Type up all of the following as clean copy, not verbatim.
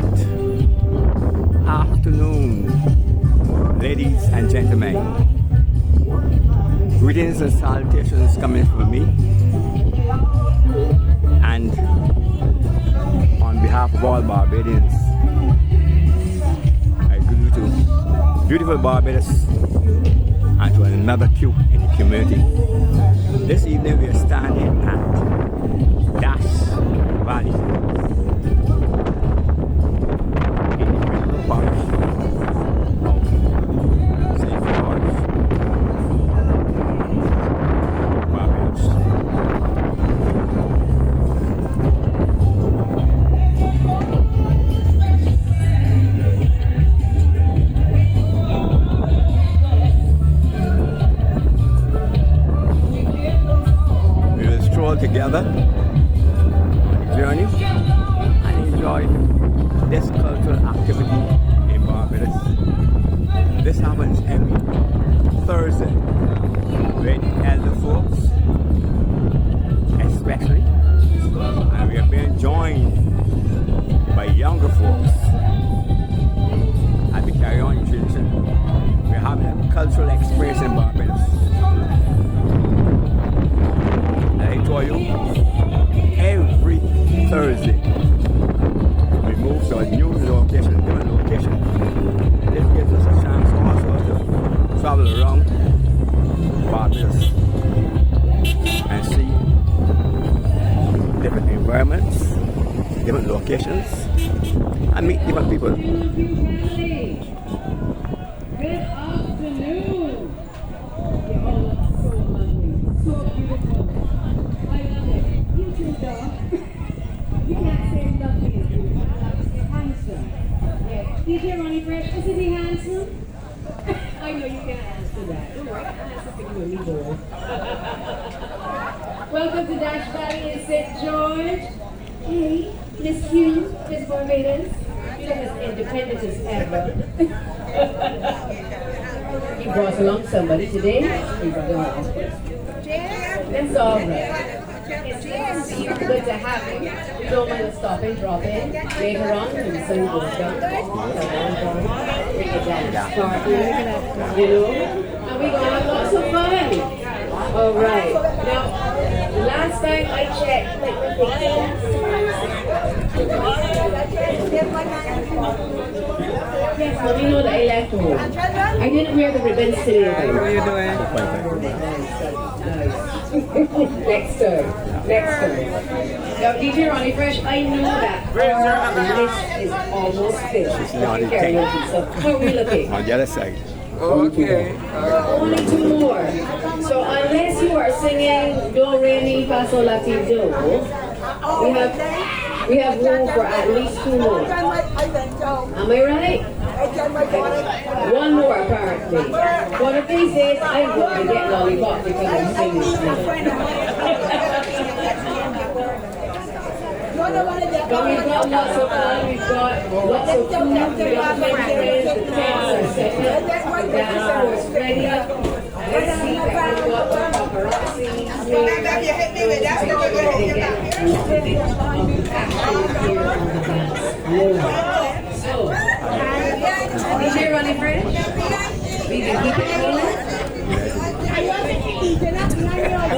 Good afternoon, ladies and gentlemen. Greetings and salutations coming from me. And on behalf of all Barbadians, I greet you to beautiful Barbados and to another Q in the community. This evening we are standing at Dash Valley in the middle parish of St. George, Barbados. We will stroll together on the journey and enjoy this cultural activity in Barbados. This happens every Thursday with elder folks, especially, and we are being joined by younger folks as we carry on the tradition. We're having a cultural experience in Barbados. I tell you, every Thursday we move to a new location, different location. This gives us a chance also to travel around Barbados and see different environments, different locations, and meet different people. Good afternoon. You all look so lovely, so beautiful. I love it. You too, dog. You can't say lovely is beautiful. You have to say handsome. Yeah. DJ Ronnie Fresh, isn't he handsome? I know you can answer that. Don't worry, I'll answer for you and me, boy. Welcome to Dash Valley in St. George. Hey, Miss Q, Miss Barbados. You look as independent as ever. You brought along somebody today. We brought along this person. It's all right. It's good to have you. We don't mind to stop and drop in. Later on, when the sun goes down, we can dance party, you know, and we're going to have lots of fun. All right. Now, last time I checked, yes, let me know that I left home. I didn't wear the ribbons today. How are you doing? Next turn. Now, DJ Ronnie Fresh, I know that our list is almost finished. Karaoke, so how are we looking? On the other side. Okay. Only two more. So unless you are singing Do, Re, Mi, Fa, Sol, La, Ti, Do, we have room for at least two more. Am I right? One more apparently. One of these days I'm going to get lollipop because I'm singing. But we've got lots of fun, we've got lots of food, we've got friends, the tents are set up, the dance floor is ready. Let's see that we've got the paparazzi. So, DJ Ronnie Fresh, we can keep it rolling.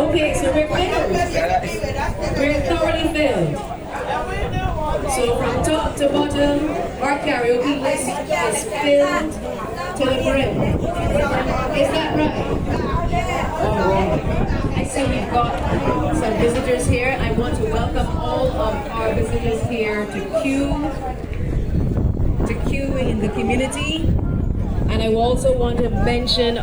Okay, so we're filled. We're thoroughly filled. So from top to bottom, our karaoke list is filled to the brim. Is that right? Alright. I see we've got some visitors here. I want to welcome all of our visitors here to Q in the community. And I also want to mention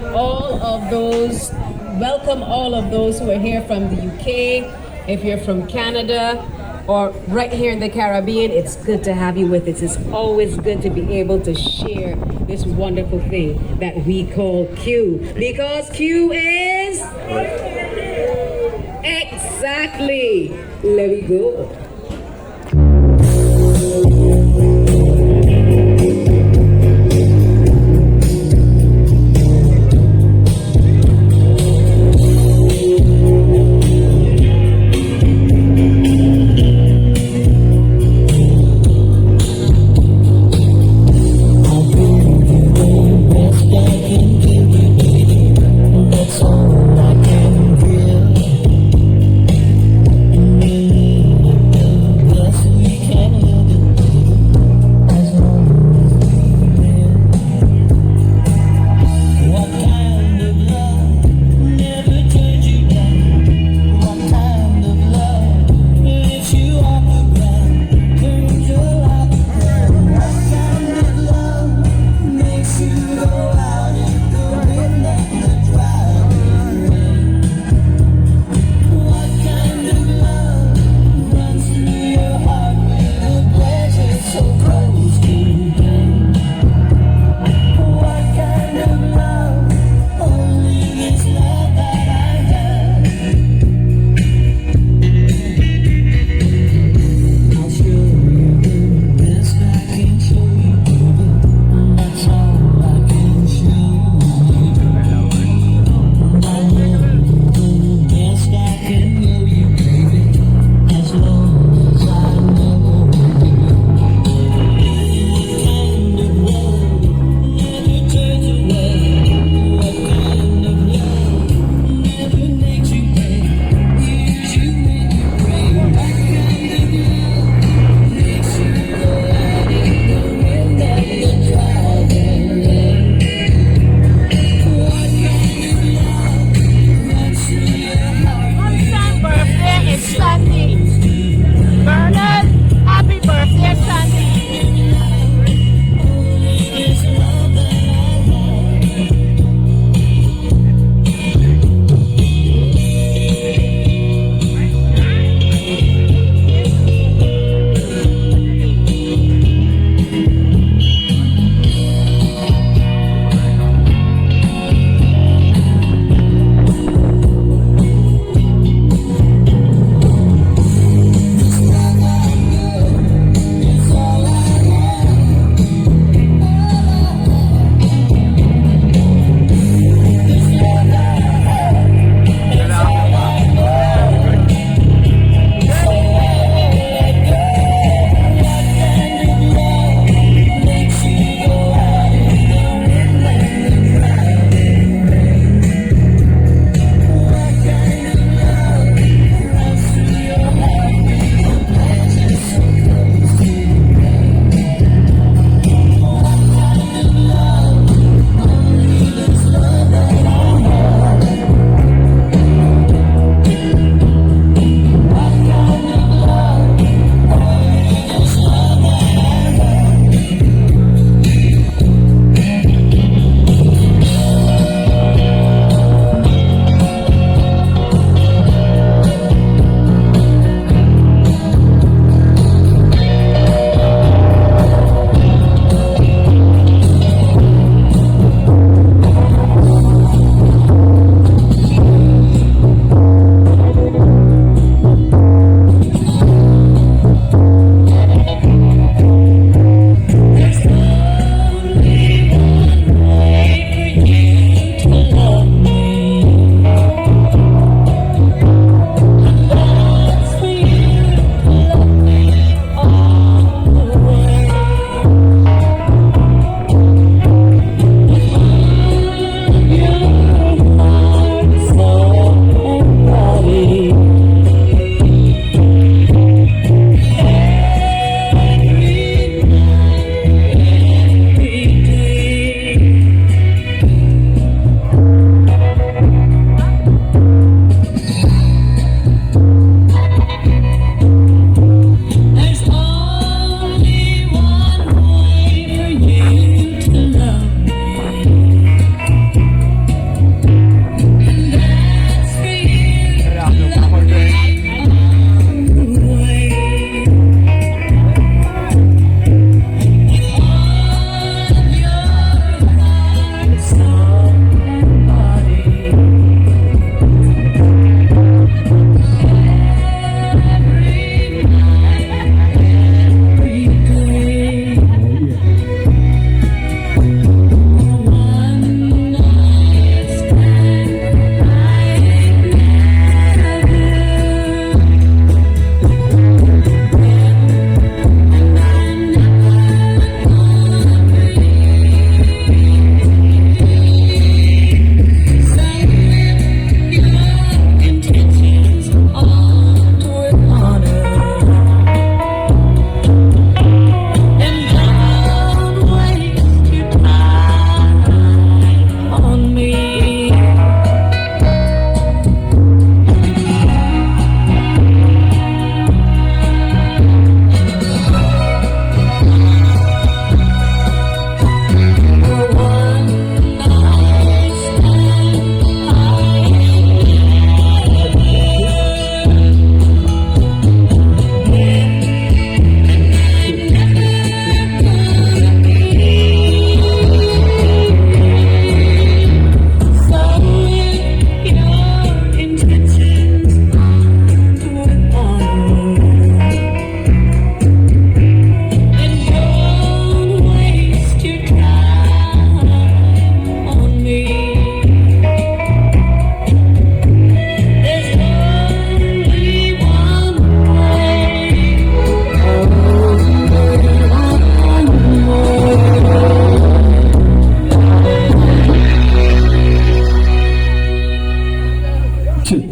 welcome all of those who are here from the UK. If you're from Canada, or right here in the Caribbean, it's good to have you with us. It's always good to be able to share this wonderful thing that we call Q. Because Q is... Exactly. Let me go.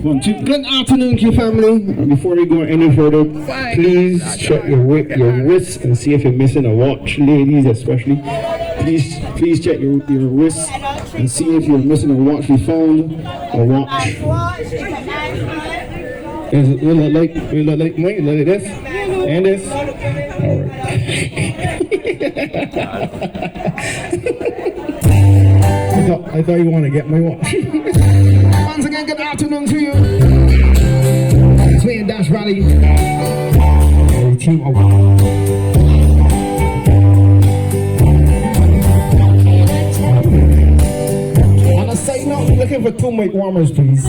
1, 2. Good afternoon, Q family. Before we go any further, please check your wrists and see if you're missing a watch, ladies especially. Please check your wrists and see if you're missing a watch. We found a watch. Will it like mine? Like this? And this? Alright. I thought you want to get my watch. Once again, good afternoon to you. It's me and Dash Valley. Team of on a side note, looking for 2 mic warmers, please.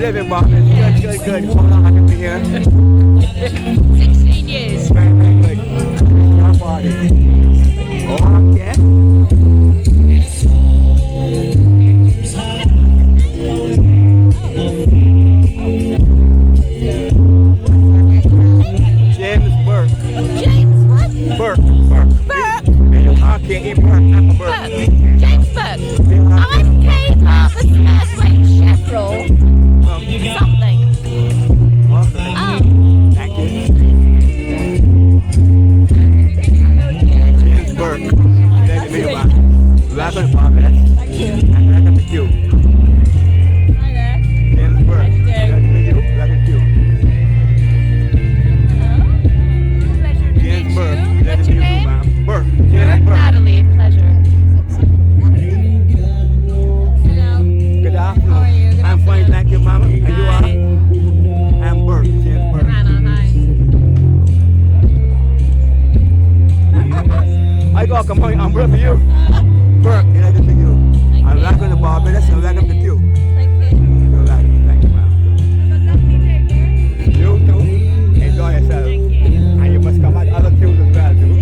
living, Bob. Good. Hold on, I can be here. 16 years. Good. Your party. Oh, yeah. good for you. Burke, you know, good for you. I'm welcome to Barbados and welcome to you. You're welcome. Thank you, ma'am. You too. Enjoy yourself. And you must come at other tunes as well, too.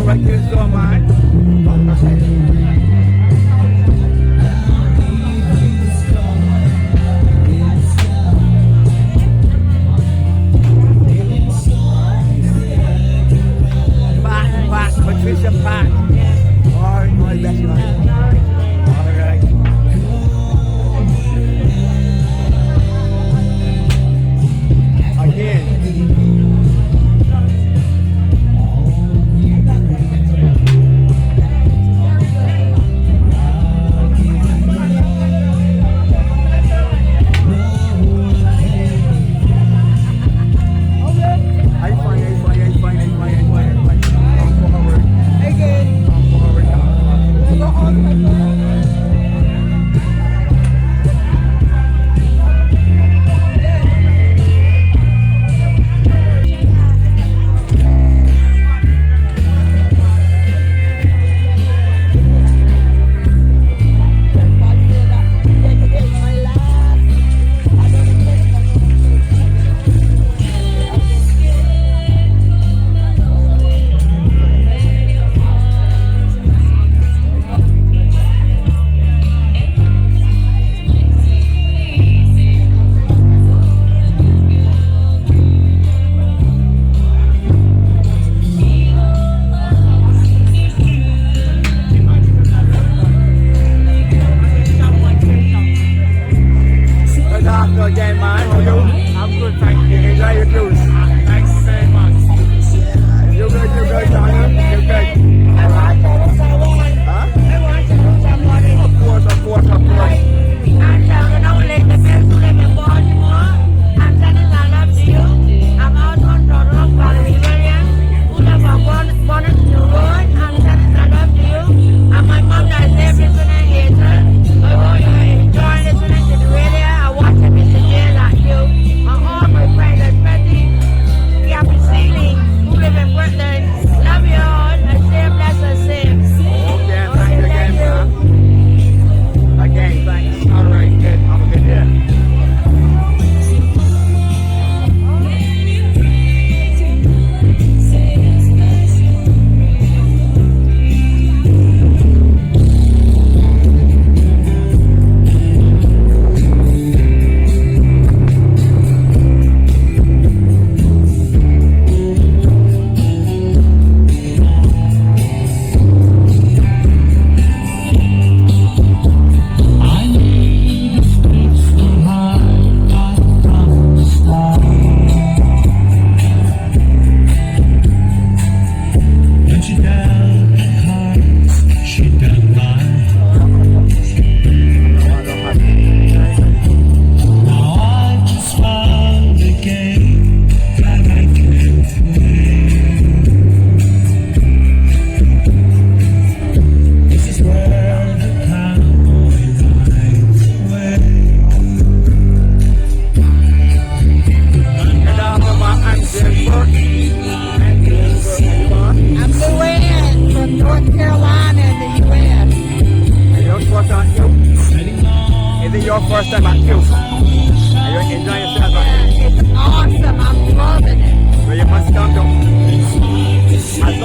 I'm a dancer.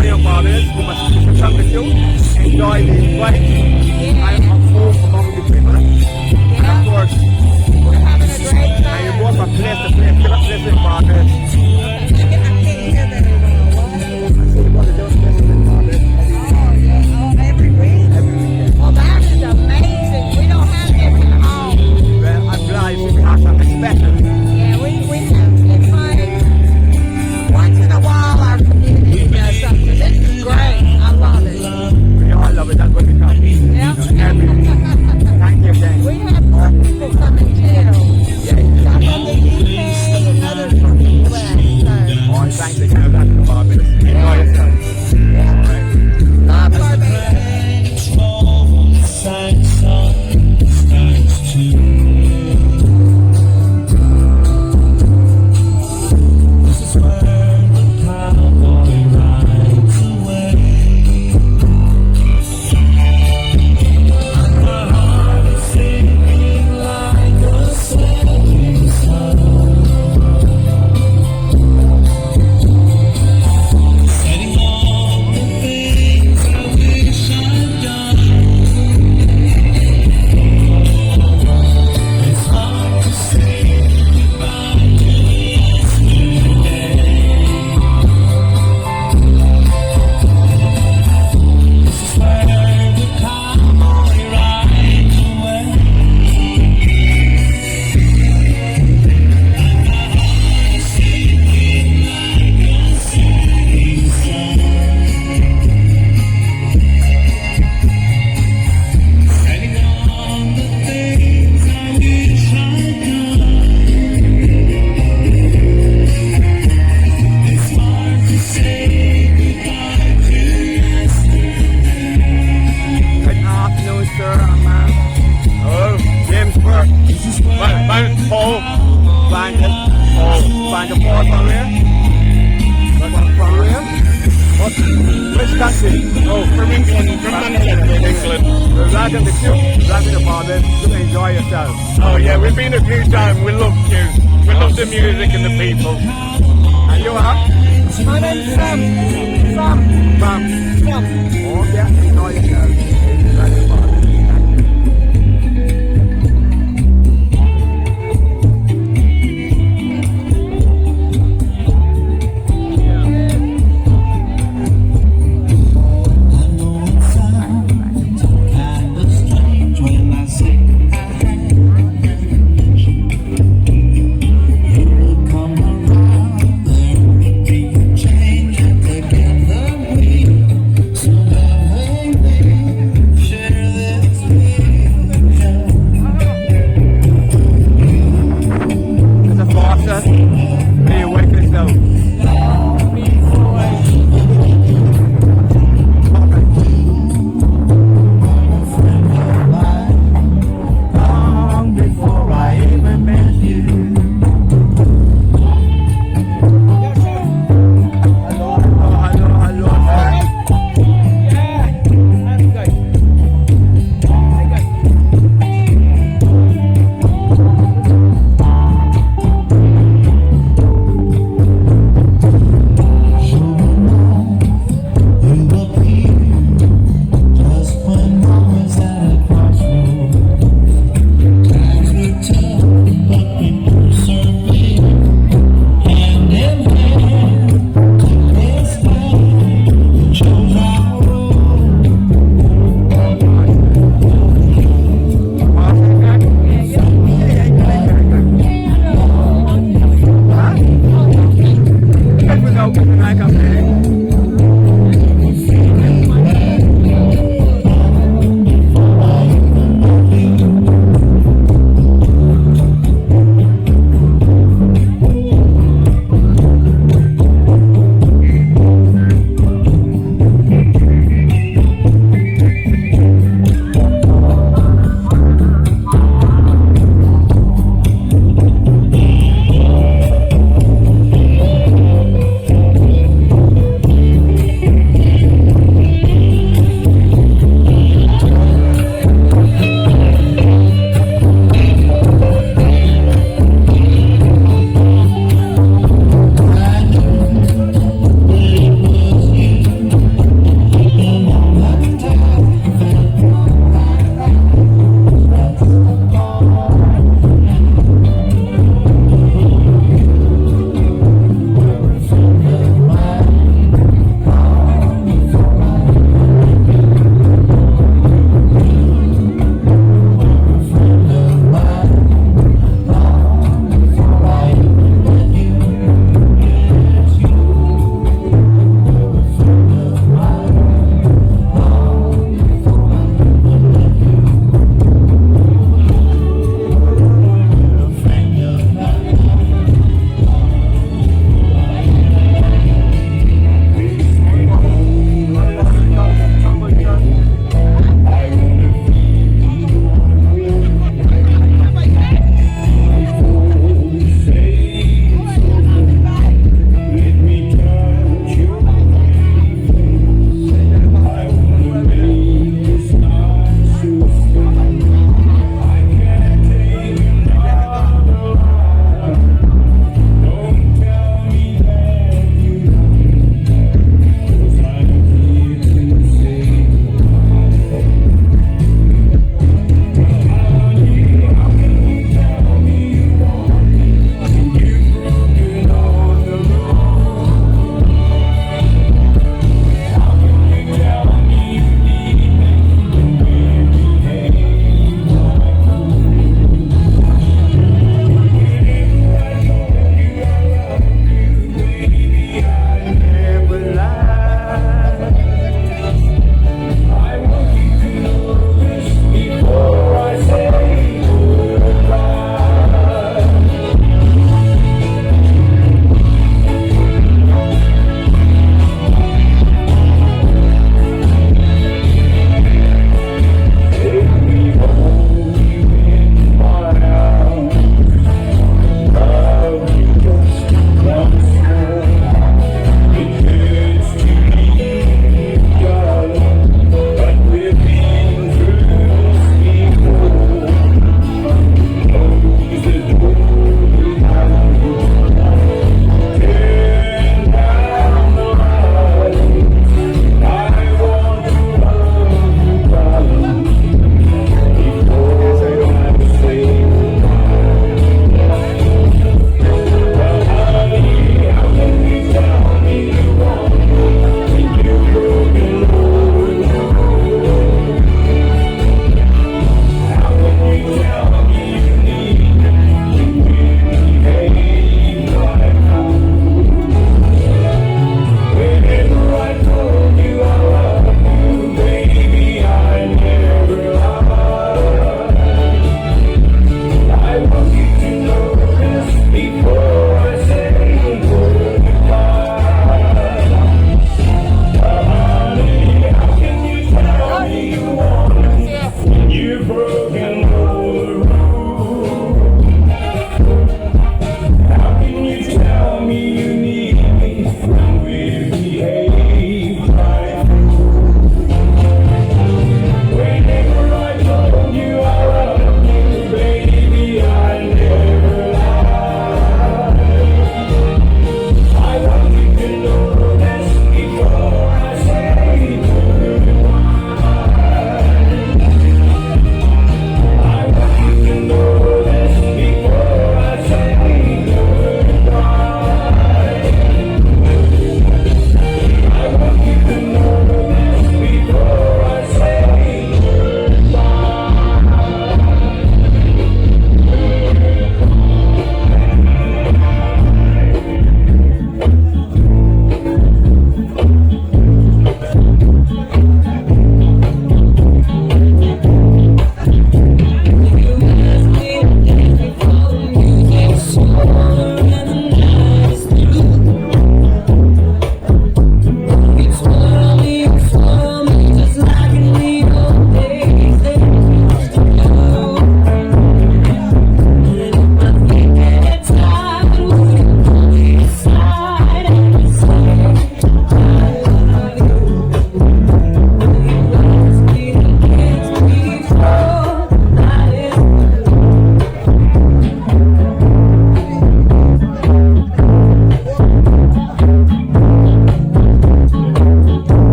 Antonio Barbados, who must come with you, enjoy the flight, and move among the people. And of course, We're having a great and time. you go from place to place, different places in Barbados. I can't hear very well. So we're going to do places in Barbados Every week? every weekend. Well, that is amazing. We don't have this at home. Well, I'm glad we have something special. Yeah, we have. It's like once in a while our community does something. This is great. I love it. We all love it, that's what we come. Yeah. Every week. Thank you, James. We have more people coming too. Some from the UK and others from the US. All thanks again, that's the Barbados. Enjoy yourself. So, love Barbados. Which country? Oh, from England, from Manchester, England. We're glad to meet you. Glad to Barbados. You enjoy yourself. Oh yeah, we've been a few times. We love you. We love the music and the people. And you are? My name's Sam. From? Oh, yeah, enjoy yourself. Glad to Barbados. Be awake yourself.